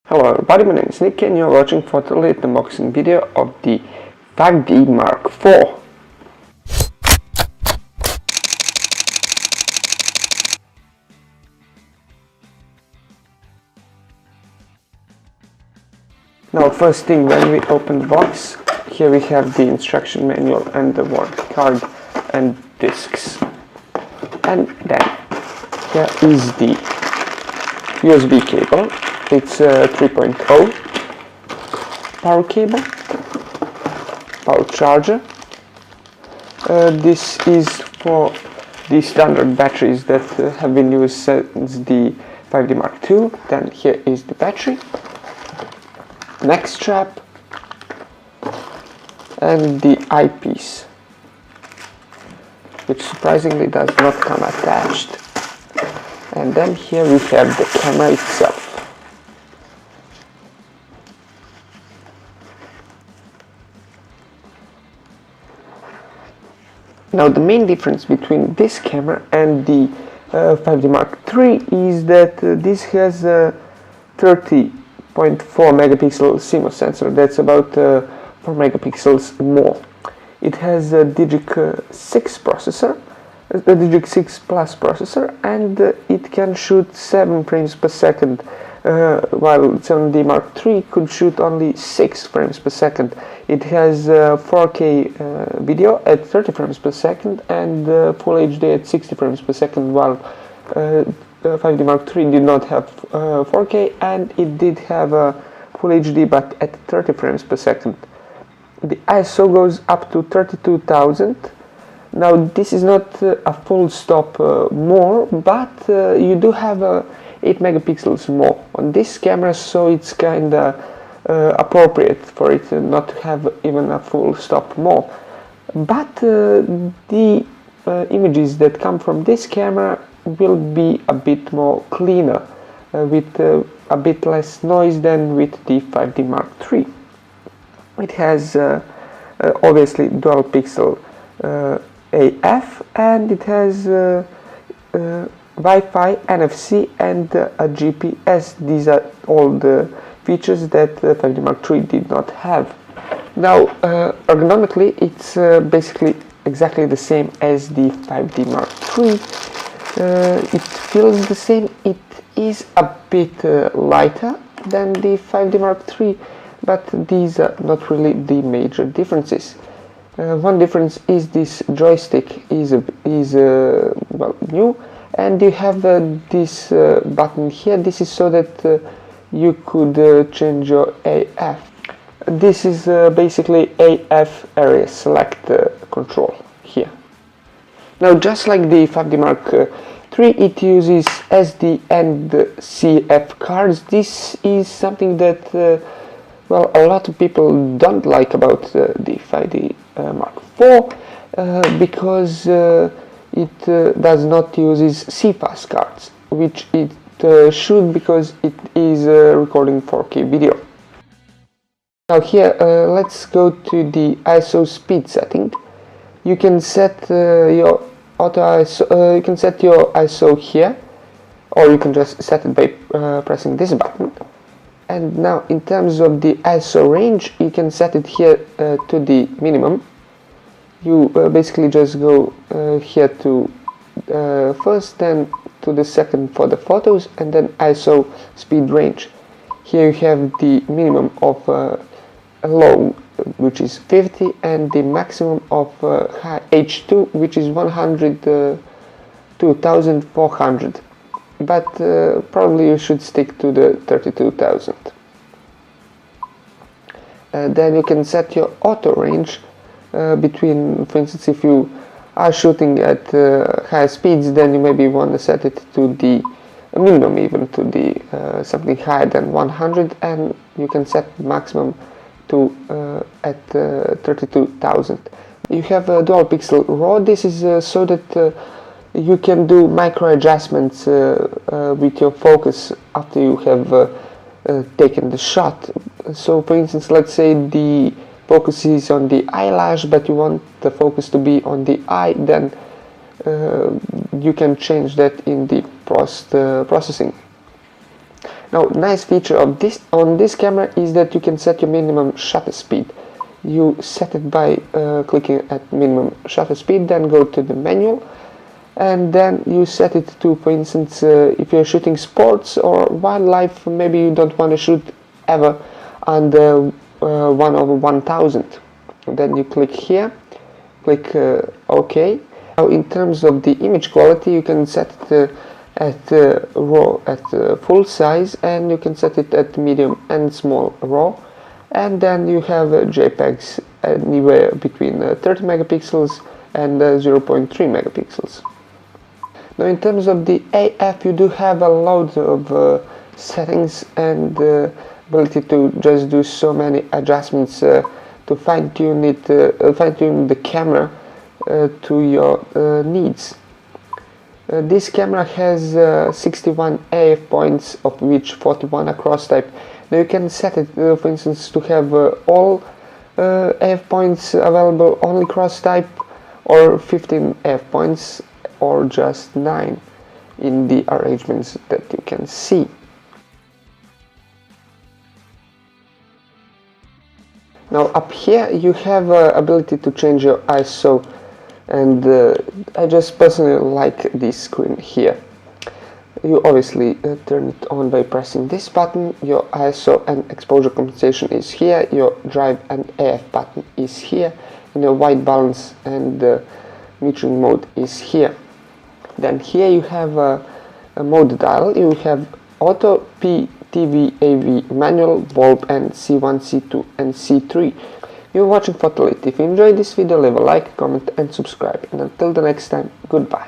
Hello everybody, my name is Nick and you're watching for the latest unboxing video of the 5D Mark IV. Now first thing, when we open the box, here we have the instruction manual and the warranty card and discs. And then here is the USB cable. It's a 3.0 power cable, power charger. This is for the standard batteries that have been used since the 5D Mark II. Then here is the battery, neck strap, and the eyepiece, which surprisingly does not come attached. And then here we have the camera itself. Now the main difference between this camera and the 5D Mark III is that this has a 30.4 megapixel CMOS sensor. That's about 4 megapixels more. It has a Digic 6 processor, a Digic 6 Plus processor, and it can shoot 7 frames per second, while 7D Mark III could shoot only 6 frames per second. It has 4K video at 30 frames per second and Full HD at 60 frames per second, while 5D Mark III did not have 4K, and it did have Full HD but at 30 frames per second. The ISO goes up to 32,000. Now this is not a full stop more, but you do have 8 megapixels more on this camera, so it's kinda appropriate for it not to have even a full stop more. But the images that come from this camera will be a bit more cleaner, with a bit less noise than with the 5D Mark III. It has obviously dual pixel AF, and it has Wi-Fi, NFC, and a GPS. These are all the features that 5D Mark III did not have. Now, ergonomically, it's basically exactly the same as the 5D Mark III. It feels the same. It is a bit lighter than the 5D Mark III, but these are not really the major differences. One difference is this joystick is well, new, and you have this button here. This is so that you could change your AF. This is basically AF area select control here. Now, just like the 5D Mark III, it uses SD and CF cards. This is something that well, a lot of people don't like about the 5D Mark IV because it does not use CFast cards, which it should, because it is recording 4K video. Now here, let's go to the ISO speed setting. You can set your auto ISO. You can set your ISO here, or you can just set it by pressing this button. And now, in terms of the ISO range, you can set it here to the minimum. You basically just go here to first, then to the second for the photos, and then ISO speed range. Here you have the minimum of low, which is 50, and the maximum of high H2, which is 102,400. But probably you should stick to the 32,000. Then you can set your auto range between, for instance, if you are shooting at high speeds, then you maybe want to set it to the minimum, even to the something higher than 100, and you can set maximum to at 32,000. You have a dual pixel RAW. This is so that you can do micro adjustments with your focus after you have taken the shot. So for instance, let's say the focus is on the eyelash, but you want the focus to be on the eye, then you can change that in the processing. Now, nice feature of this on this camera is that you can set your minimum shutter speed. You set it by clicking at minimum shutter speed, then go to the manual, and then you set it to, for instance, if you're shooting sports or wildlife, maybe you don't want to shoot ever under 1/1000. Then you click here, click OK. Now, in terms of the image quality, you can set it at RAW at full size, and you can set it at medium and small RAW, and then you have JPEGs anywhere between 30 megapixels and 0.3 megapixels. Now, in terms of the AF, you do have a lot of settings and ability to just do so many adjustments to fine-tune it, fine-tune the camera to your needs. This camera has 61 AF points, of which 41 are cross type. Now you can set it, for instance, to have all AF points available only cross type, or 15 AF points, or just 9 in the arrangements that you can see. Now up here you have ability to change your ISO, and I just personally like this screen here. You obviously turn it on by pressing this button. Your ISO and exposure compensation is here, your drive and AF button is here, and your white balance and metering mode is here. Then here you have a mode dial. You have auto, P, TV, AV, manual, bulb, and C1, C2 and C3. You're watching Photolit. If you enjoyed this video, leave a like, comment and subscribe. And until the next time, goodbye.